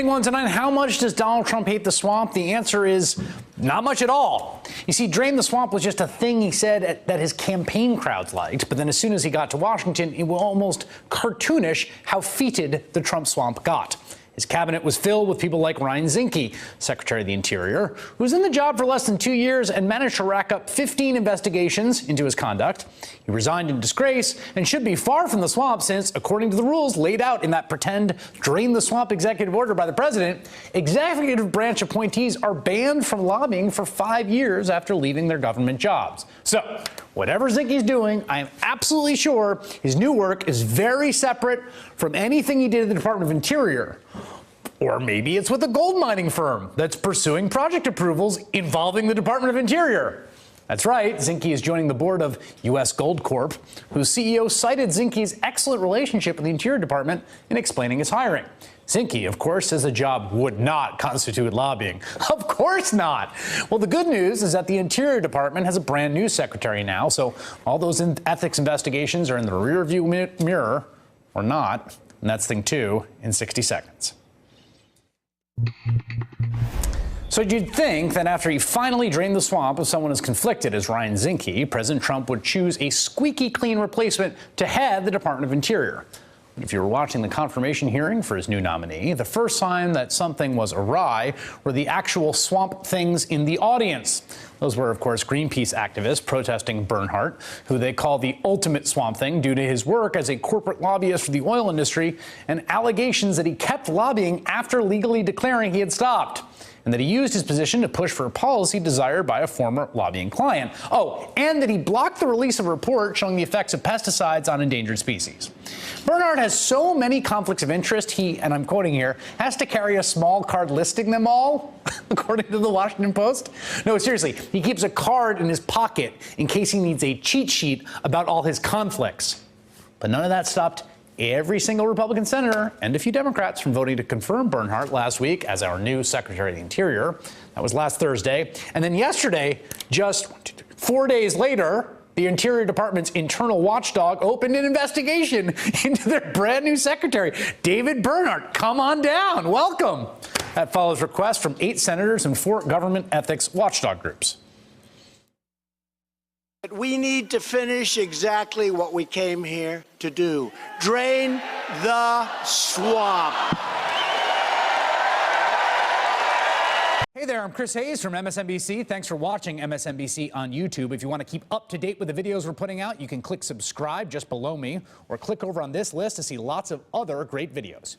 Big one tonight, how much does Donald Trump hate the swamp? The answer is not much at all. You see, drain the swamp was just a thing he said that his campaign crowds liked, but then as soon as he got to Washington, it was almost cartoonish how fetid the Trump swamp got. His cabinet was filled with people like Ryan Zinke, Secretary of the Interior, who was in the job for less than 2 years and managed to rack up 15 investigations into his conduct. He resigned in disgrace and should be far from the swamp since, according to the rules laid out in that pretend drain the swamp executive order by the president, executive branch appointees are banned from lobbying for 5 years after leaving their government jobs. So, whatever Zinke's doing, I am absolutely sure his new work is very separate from anything he did at the Department of Interior. Or maybe it's with a gold mining firm that's pursuing project approvals involving the Department of Interior. That's right, Zinke is joining the board of U.S. Gold Corp, whose CEO cited Zinke's excellent relationship with the Interior Department in explaining his hiring. Zinke, of course, says the job would not constitute lobbying. Of course not. Well, the good news is that the Interior Department has a brand new secretary now, so all those ethics investigations are in the rearview mirror, or not, and that's thing 2 in 60 seconds. So you'd think that after he finally drained the swamp of someone as conflicted as Ryan Zinke, President Trump would choose a squeaky clean replacement to head the Department of Interior. But if you were watching the confirmation hearing for his new nominee, the first sign that something was awry were the actual swamp things in the audience. Those were, of course, Greenpeace activists protesting Bernhardt, who they call the ultimate swamp thing due to his work as a corporate lobbyist for the oil industry and allegations that he kept lobbying after legally declaring he had stopped, and that he used his position to push for a policy desired by a former lobbying client. Oh, and that he blocked the release of a report showing the effects of pesticides on endangered species. Bernhardt has so many conflicts of interest, he, and I'm quoting here, has to carry a small card listing them all, according to the Washington Post. No, seriously, he keeps a card in his pocket in case he needs a cheat sheet about all his conflicts. But none of that stopped every single Republican senator and a few Democrats from voting to confirm Bernhardt last week as our new Secretary of the Interior. That was last Thursday. And then yesterday, just 4 days later, the Interior Department's internal watchdog opened an investigation into their brand new secretary, David Bernhardt. Come on down. Welcome. That follows requests from 8 senators and 4 government ethics watchdog groups. We need to finish exactly what we came here to do. Drain the swamp. Hey there, I'm Chris Hayes from MSNBC. Thanks for watching MSNBC on YouTube. If you want to keep up to date with the videos we're putting out, you can click subscribe just below me or click over on this list to see lots of other great videos.